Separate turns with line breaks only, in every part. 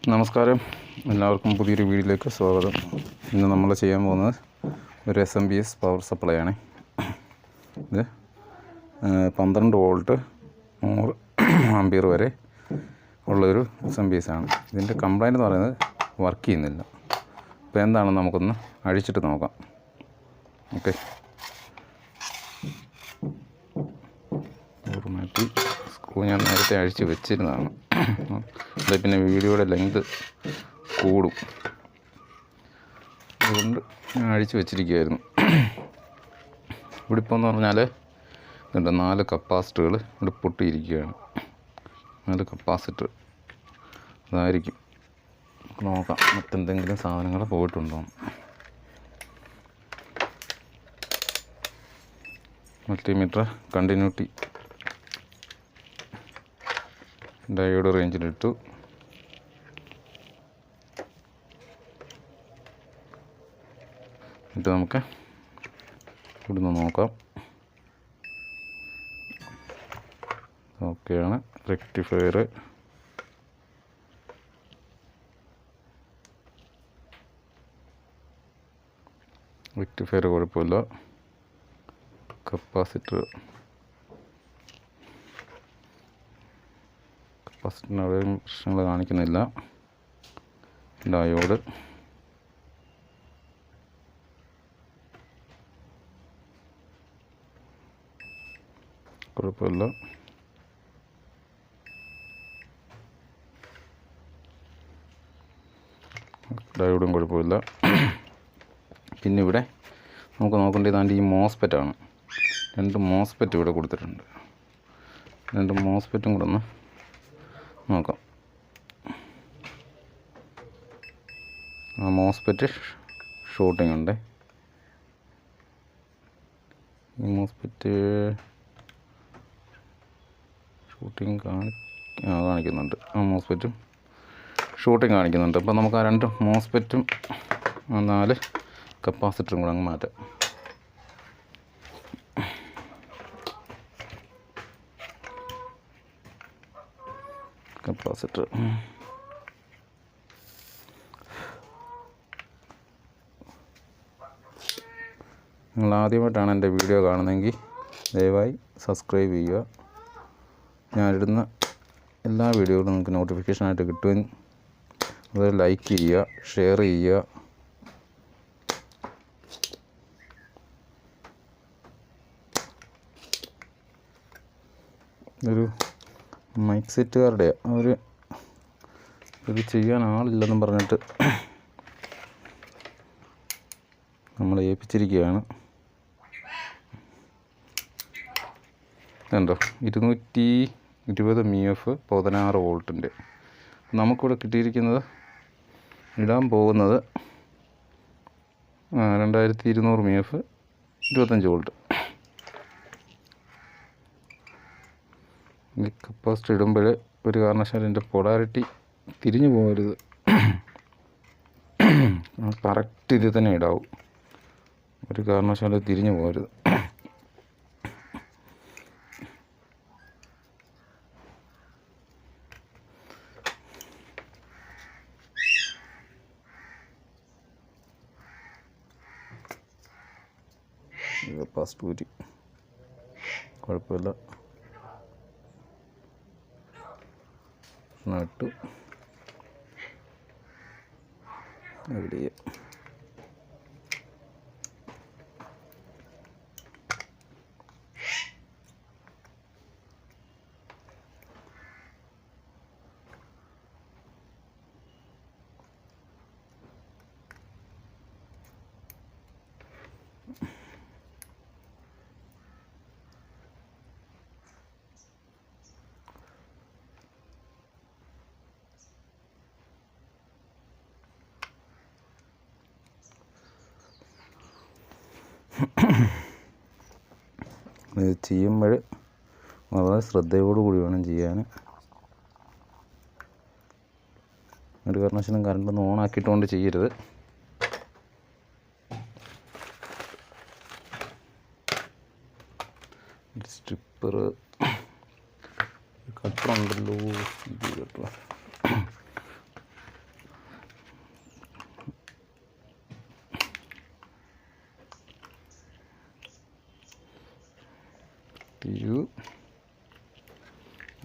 നമസ്കാരം, എല്ലാവർക്കും പുതിയൊരു വീഡിയോയിലേക്ക് സ്വാഗതം. ഇന്ന് നമ്മൾ ചെയ്യാൻ പോകുന്നത് ഒരു SMPS പവർ സപ്ലൈ ആണ്. ഇത് 12 വോൾട്ട് 100 ആംപിയർ വരെ ഉള്ളൊരു SMPS ആണ്. ഇതിൻ്റെ കംപ്ലൈൻറ്റ് എന്ന് പറയുന്നത് വർക്ക് ചെയ്യുന്നില്ല. അപ്പോൾ എന്താണെന്ന് നമുക്കൊന്ന് അഴിച്ചിട്ട് നോക്കാം. ഓക്കെ, മാറ്റി സ്ക്രൂ ഞാൻ നേരത്തെ അഴിച്ച് വെച്ചിരുന്നതാണ്. അത് പിന്നെ വീഡിയോയുടെ ലെങ്ത് കൂടും, അതുകൊണ്ട് ഞാൻ അഴിച്ച് വെച്ചിരിക്കുകയായിരുന്നു. ഇവിടെ ഇപ്പോൾ എന്ന് പറഞ്ഞാൽ ഇതുണ്ട്, 4 കപ്പാസിറ്ററുകൾ ഇവിടെ പൊട്ടിയിരിക്കുകയാണ്. 4 കപ്പാസിറ്റർ അതായിരിക്കും. നോക്കാം മറ്റെന്തെങ്കിലും സാധനങ്ങൾ പോയിട്ടുണ്ടോ. മൾട്ടിമീറ്റർ കണ്ടിന്യൂറ്റി ഡയോഡ് റേഞ്ചിലിട്ടു. എന്നിട്ട് നമുക്ക് ഇവിടുന്ന് നോക്കാം. ഓക്കെയാണ്. റെക്ടിഫയർ കുഴപ്പമില്ല. കപ്പാസിറ്ററിന് അവിടെയും പ്രശ്നങ്ങൾ കാണിക്കുന്നില്ല. ഡയോഡ് കുഴപ്പമില്ല. ഡയോഡും കുഴപ്പമില്ല. പിന്നെ ഇവിടെ നമുക്ക് നോക്കേണ്ടത് ഈ മോസ്ഫെറ്റാണ്. 2 മോസ്ഫെറ്റ് ഇവിടെ കൊടുത്തിട്ടുണ്ട്. 2 മോസ്ഫെറ്റും കൂടെ ഒന്ന് നോക്കാം. ആ മോസ്ഫെറ്റ് ഷൂട്ടിംഗ് ഉണ്ട്. ഈ മോസ്ഫെറ്റ് ഷൂട്ടിംഗ് കാണിക്കുന്നുണ്ട്. ആ മോസ്ഫെറ്റും ഷൂട്ടിംഗ് കാണിക്കുന്നുണ്ട്. അപ്പോൾ നമുക്ക് ആ 2 മോസ്ഫെറ്റും 4 കപ്പാസിറ്ററും കൂടെ അങ്ങ് മാറ്റാം. കപ്പാസിറ്റർ നിങ്ങൾ ആദ്യമായിട്ടാണ് എൻ്റെ വീഡിയോ കാണുന്നതെങ്കിൽ ദയവായി സബ്സ്ക്രൈബ് ചെയ്യുക. ഞാനിടുന്ന എല്ലാ വീഡിയോകളും നിങ്ങൾക്ക് നോട്ടിഫിക്കേഷനായിട്ട് കിട്ടുകയും അത് ലൈക്ക് ചെയ്യുക, ഷെയർ ചെയ്യുക. ഒരു മൈക്ക് സെറ്റുകാരുടെ അവർ ഇത് ചെയ്യാൻ ആളില്ലെന്നും പറഞ്ഞിട്ട് നമ്മളെ ഏൽപ്പിച്ചിരിക്കുകയാണ്. ഇതുണ്ടോ, 220 MF 16 വോൾട്ടിൻ്റെ. നമുക്കിവിടെ കിട്ടിയിരിക്കുന്നത്, ഇടാൻ പോകുന്നത് 2200 MF 25 വോൾട്ട്. ഈ കപ്പാസിറ്റർ ഇടുമ്പോൾ ഒരു കാരണവശാലും എൻ്റെ പൊളാരിറ്റി തിരിഞ്ഞു പോകരുത്. കറക്റ്റ് ഇതിൽ തന്നെ ഇടാവും. ഒരു കാരണവശാലും തിരിഞ്ഞു പോകരുത്. കപ്പാസിറ്റർ ഊരി കുഴപ്പമില്ല. നട്ടു എവിടെ ഇത് ചെയ്യുമ്പോൾ വളരെ ശ്രദ്ധയോടുകൂടി വേണം ചെയ്യാൻ. ഒരു കാരണവശാലും കറണ്ടൊന്നും ഓണാക്കിയിട്ടുകൊണ്ട് ചെയ്യരുത്. സ്ട്രിപ്പർ കട്ടറുണ്ടല്ലോ.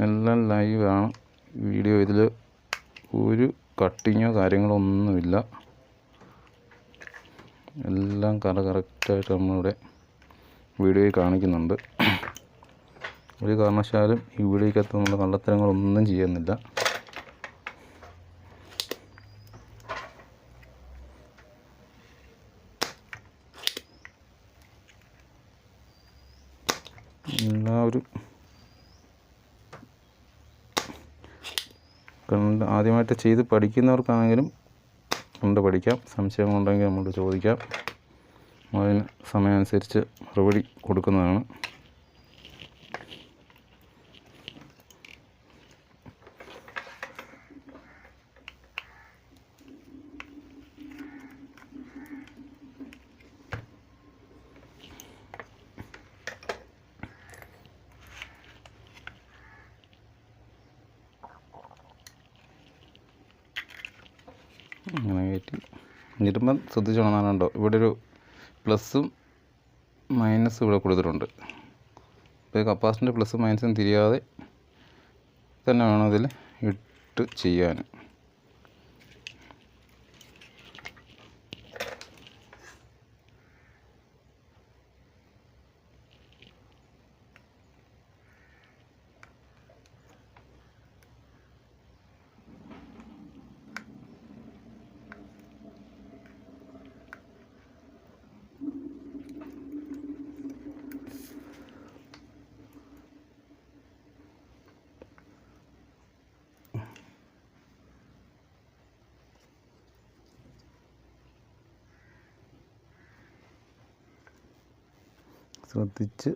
എല്ലാം ലൈവാണ് വീഡിയോ. ഇതിൽ ഒരു കട്ടിങ്ങോ കാര്യങ്ങളോ ഒന്നുമില്ല. എല്ലാം കറക്റ്റായിട്ട് നമ്മളിവിടെ വീഡിയോയിൽ കാണിക്കുന്നുണ്ട്. ഒരു കാരണവശാലും ഈ വീഡിയോയ്ക്കകത്ത് നമ്മൾ കള്ളത്തരങ്ങളൊന്നും ചെയ്യുന്നില്ല. എല്ലാവരും ആദ്യമായിട്ട് ചെയ്ത് പഠിക്കുന്നവർക്കാണെങ്കിലും കണ്ട് പഠിക്കാം. സംശയങ്ങളുണ്ടെങ്കിൽ നമ്മൾ ചോദിക്കാം. അതിന് സമയമനുസരിച്ച് മറുപടി കൊടുക്കുന്നതാണ്. അങ്ങനെ കയറ്റി ഇരുമ്പം ശ്രദ്ധിച്ചോണമെന്നുണ്ടോ, ഇവിടെ ഒരു പ്ലസ്സും മൈനസും ഇവിടെ കൊടുത്തിട്ടുണ്ട്. അപ്പോൾ കപ്പാസിറ്ററിൻ്റെ പ്ലസ്സും മൈനസും തിരിയാതെ തന്നെ വേണം ഇതിൽ ഇട്ട് ചെയ്യാൻ. ശ്രദ്ധിച്ച്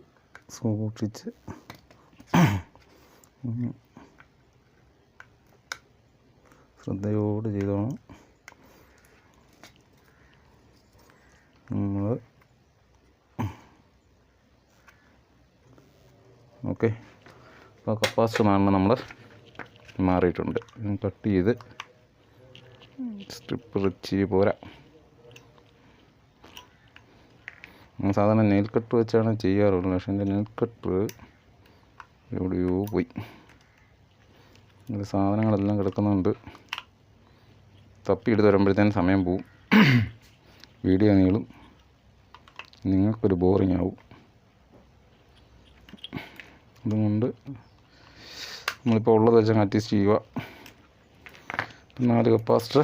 സൂക്ഷിച്ച് ശ്രദ്ധയോട് ചെയ്തോണം. നമ്മൾ ഓക്കെ. അപ്പോൾ കപ്പാസിറ്റർ നമ്മൾ മാറിയിട്ടുണ്ട്. കട്ട് ചെയ്ത് സ്ട്രിപ്പ് ഇച്ചിരി പോരാ. സാധാരണ നെയിൽ കട്ട് വെച്ചാണ് ചെയ്യാറുള്ളത്. പക്ഷേ എൻ്റെ നെയിൽ കട്ട് എവിടെയോ പോയി. ഇതിൽ സാധനങ്ങളെല്ലാം കിടക്കുന്നുണ്ട്. തപ്പിയെടുത്ത് വരുമ്പോഴത്തേനും സമയം പോവും. വീഡിയോ നീളും, നിങ്ങൾക്കൊരു ബോറിങ് ആവും. അതുകൊണ്ട് നമ്മളിപ്പോൾ ഉള്ളത് വെച്ചാൽ അഡ്ജസ്റ്റ് ചെയ്യുക. 4 കപ്പാസിറ്റർ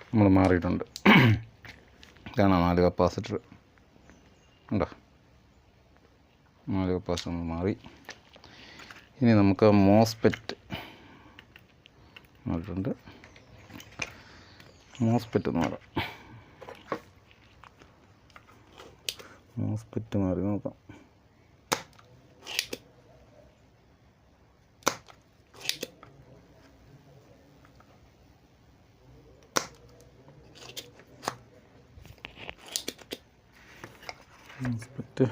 നമ്മൾ മാറിയിട്ടുണ്ട്. ഇതാണ് 4 കപ്പാസിറ്റർ. ഉണ്ടോ, 4 കപ്പാസിറ്റർ നമ്മൾ മാറി. ഇനി നമുക്ക് മോസ്പെറ്റ് മാറിയിട്ടുണ്ട്. മോസ്പെറ്റ് മാറാം. മോസ്പെറ്റ് മാറി നോക്കാം. മോസ്പെറ്റ്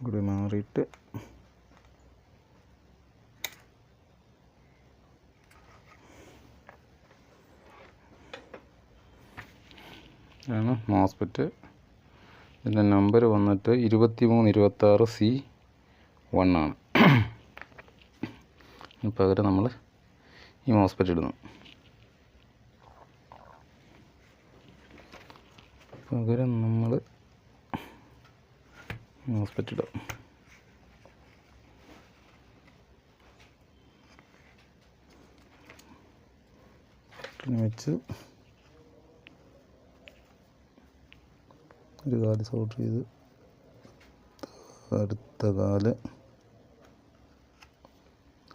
കൂടി മാറിയിട്ട് ആണ് മോസ്പെറ്റ്. ഇതിൻ്റെ നമ്പർ വന്നിട്ട് 2326C1 ആണ്. പകരം നമ്മൾ ഈ മോസ്പെറ്റ് ഇടുന്നു. പകരം നമ്മൾ മോസ്പെറ്റ് ഇടാം. വെച്ച് ഒരു കാല് സോൾഡർ ചെയ്ത് അടുത്ത കാല്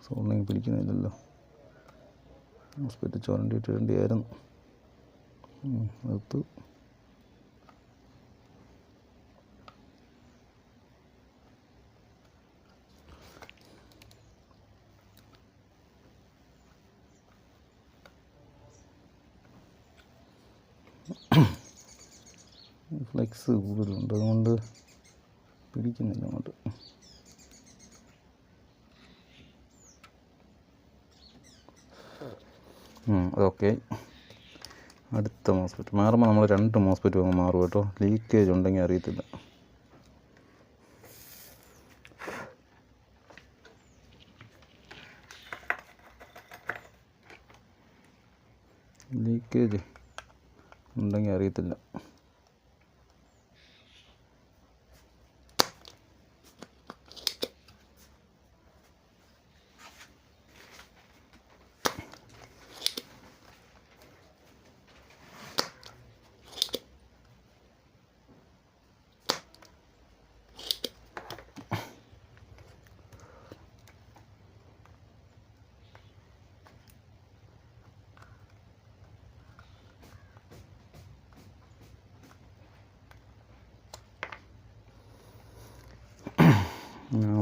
സോൾഡറിങ് പിടിക്കുന്നില്ലല്ലോ. മോസ്പെറ്റ് ഇടേണ്ടിയായിരുന്നു. അടുത്ത് ഫ്ലെക്സ് കൂടുതലുണ്ട്, അതുകൊണ്ട് പിടിക്കുന്നില്ല അങ്ങോട്ട്. അതൊക്കെ അടുത്ത മോസ്പെറ്റ് മാറുമ്പോൾ നമ്മൾ 2 മോസ്പെറ്റ് മാറും കേട്ടോ. ലീക്കേജ് ഉണ്ടെങ്കിൽ അറിയത്തില്ല. ലീക്കേജ് ഉണ്ടെങ്കിൽ അറിയത്തില്ല.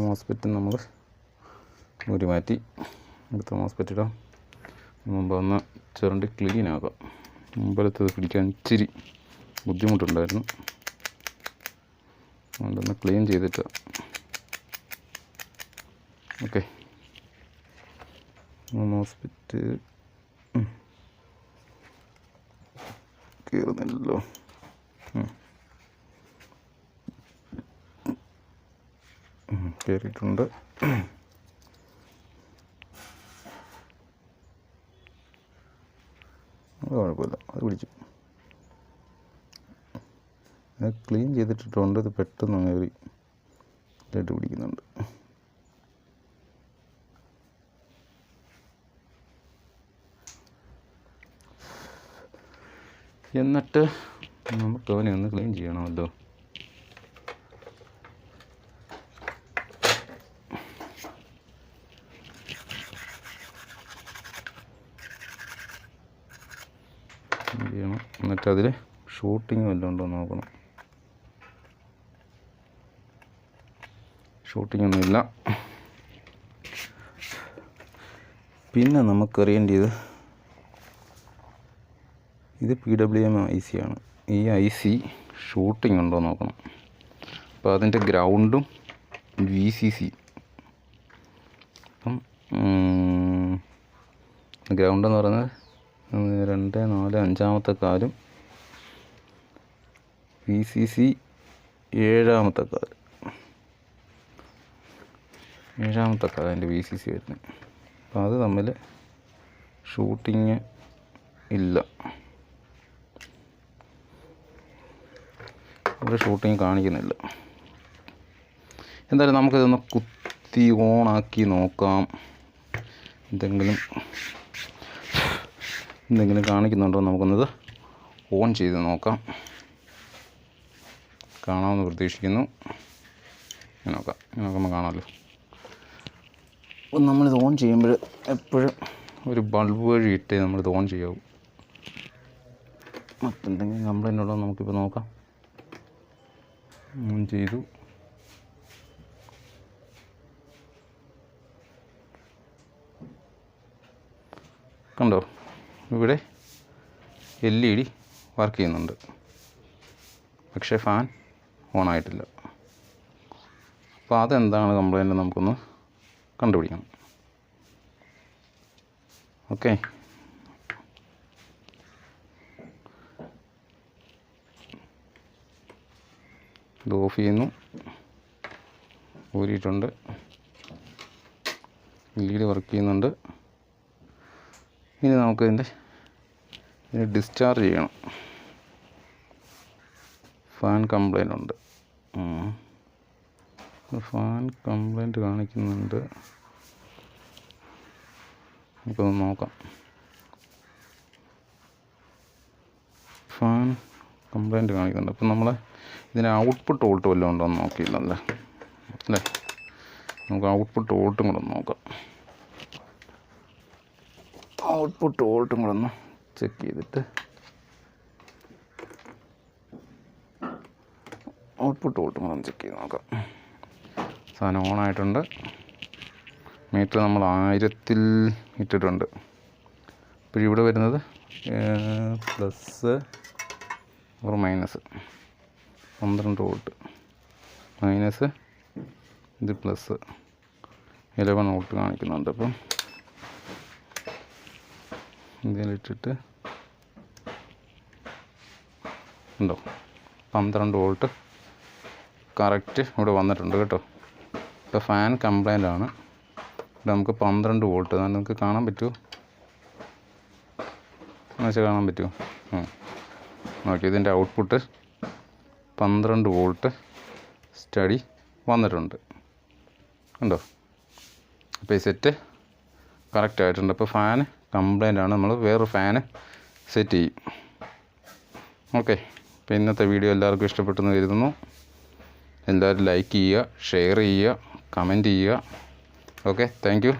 മോസ്ഫെറ്റ് നമ്മൾ ഊരി മാറ്റി. അടുത്ത മോസ്ഫെറ്റ് ഇടാം. മുമ്പ് ഒന്ന് ചുരണ്ടി ക്ലീൻ ആക്കാം. മുമ്പിലത്തത് പിടിക്കാൻ ഇച്ചിരി ബുദ്ധിമുട്ടുണ്ടായിരുന്നു, അതുകൊണ്ടൊന്ന് ക്ലീൻ ചെയ്തിട്ട്. ഓക്കെ, മോസ്ഫെറ്റ് കയറുന്നില്ലല്ലോ. കയറിയിട്ടുണ്ട്. അത് കുഴപ്പമില്ല, അത് പിടിച്ചു. ക്ലീൻ ചെയ്തിട്ടിട്ടുണ്ട്. ഇത് പെട്ടെന്ന് കയറി ഇതായിട്ട് പിടിക്കുന്നുണ്ട്. എന്നിട്ട് നമുക്ക് അവനെ ഒന്ന് ക്ലീൻ ചെയ്യണമല്ലോ. ചെയ്യണം. എന്നിട്ട് അതിൽ ഷൂട്ടിങ് വല്ലതും ഉണ്ടോ നോക്കണം. ഷൂട്ടിംഗ് ഒന്നുമില്ല. പിന്നെ നമുക്കറിയേണ്ടത് ഇത് PWM IC ആണ്. ഈ IC ഷൂട്ടിംഗ് ഉണ്ടോ നോക്കണം. അപ്പോൾ അതിൻ്റെ ഗ്രൗണ്ടും VCC, അപ്പം ഗ്രൗണ്ട് എന്ന് പറയുന്നത് 2, 4, 5-ാമത്തെ കാലും VCC 7-ാമത്തെ കാല്. 7-ാമത്തെ കാലം അതിൻ്റെ VCC വരുന്നത്. അപ്പോൾ അത് തമ്മിൽ ഷൂട്ടിങ് ഇല്ല. ഇവിടെ ഷൂട്ടിങ് കാണിക്കുന്നില്ല. എന്തായാലും നമുക്കിതൊന്ന് കുത്തി ഓണാക്കി നോക്കാം. എന്തെങ്കിലും കാണിക്കുന്നുണ്ടോ നമുക്കൊന്നത് ഓൺ ചെയ്ത് നോക്കാം. കാണാമെന്ന് പ്രതീക്ഷിക്കുന്നു. നോക്കുമ്പോൾ കാണാമല്ലോ. അപ്പം നമ്മളിത് ഓൺ ചെയ്യുമ്പോൾ എപ്പോഴും ഒരു ബൾബ് വഴി ഇട്ടേ നമ്മളിത് ഓൺ ചെയ്യാവൂ. മറ്റെന്തെങ്കിലും കംപ്ലൈൻ്റ് ഉണ്ടോ നമുക്കിപ്പോൾ നോക്കാം. ഓൺ ചെയ്തു. കണ്ടോ, ഇവിടെ LED വർക്ക് ചെയ്യുന്നുണ്ട്, പക്ഷേ ഫാൻ ഓൺ ആയിട്ടില്ല. അപ്പോൾ അതെന്താണ് കംപ്ലൈൻറ്റ് നമുക്കൊന്ന് കണ്ടുപിടിക്കണം. ഓക്കെ, ഇത് ഓഫ് ചെയ്യുന്നു. ഊരിയിട്ടുണ്ട്. LED വർക്ക് ചെയ്യുന്നുണ്ട്. ഇനി നമുക്കിതിൻ്റെ ഡിസ്ചാർജ് ചെയ്യണം. ഫാൻ കംപ്ലൈൻ്റ് ഉണ്ട്. ഫാൻ കംപ്ലൈൻറ്റ് കാണിക്കുന്നുണ്ട്. നമുക്കൊന്ന് നോക്കാം. ഫാൻ കംപ്ലൈൻറ്റ് കാണിക്കുന്നുണ്ട്. അപ്പം നമ്മൾ ഇതിന് ഔട്ട്പുട്ട് വോൾട്ട് വല്ലതും ഉണ്ടോ എന്ന് നോക്കിയില്ലല്ലേ അല്ലേ. നമുക്ക് ഔട്ട്പുട്ട് വോൾട്ടും കൂടെ ഒന്ന് നോക്കാം. ഔട്ട്പുട്ട് വോൾട്ടും കൂടെ ഒന്ന് ചെക്ക് ചെയ്തിട്ട് ചെക്ക് ചെയ്ത് നോക്കാം. സാധനം ഓണായിട്ടുണ്ട്. മീറ്റർ നമ്മൾ 1000-ൽ ഇട്ടിട്ടുണ്ട്. അപ്പോൾ ഇവിടെ വരുന്നത് plus or minus 12 volt, minus ഇത് പ്ലസ് 11 വോൾട്ട് കാണിക്കുന്നുണ്ട്. അപ്പം ഇതിലിട്ടിട്ട് ഉണ്ടോ 12 വോൾട്ട് കറക്റ്റ് ഇവിടെ വന്നിട്ടുണ്ട് കേട്ടോ. ഇപ്പോൾ ഫാൻ കംപ്ലൈൻ്റ് ആണ്. ഇവിടെ നമുക്ക് 12 വോൾട്ട് നിങ്ങൾക്ക് കാണാൻ പറ്റുമോ? എന്നുവെച്ചാൽ കാണാൻ പറ്റുമോ? നോക്കി, ഇതിൻ്റെ ഔട്ട്പുട്ട് 12 വോൾട്ട് സ്റ്റഡി വന്നിട്ടുണ്ട്. കണ്ടോ? അപ്പോൾ ഈ സെറ്റ് കറക്റ്റ് ആയിട്ടുണ്ട്. അപ്പോൾ ഫാന് കംപ്ലൈൻ്റ് ആണ്, നമ്മൾ വേറൊരു ഫാന് സെറ്റ് ചെയ്യും. ഓക്കെ, അപ്പോൾ ഇന്നത്തെ വീഡിയോ എല്ലാവർക്കും ഇഷ്ടപ്പെട്ടെന്ന് കരുതുന്നു. എല്ലാവരും ലൈക്ക് ചെയ്യുക, ഷെയർ ചെയ്യുക, കമൻറ്റ് ചെയ്യുക. Okay, thank you.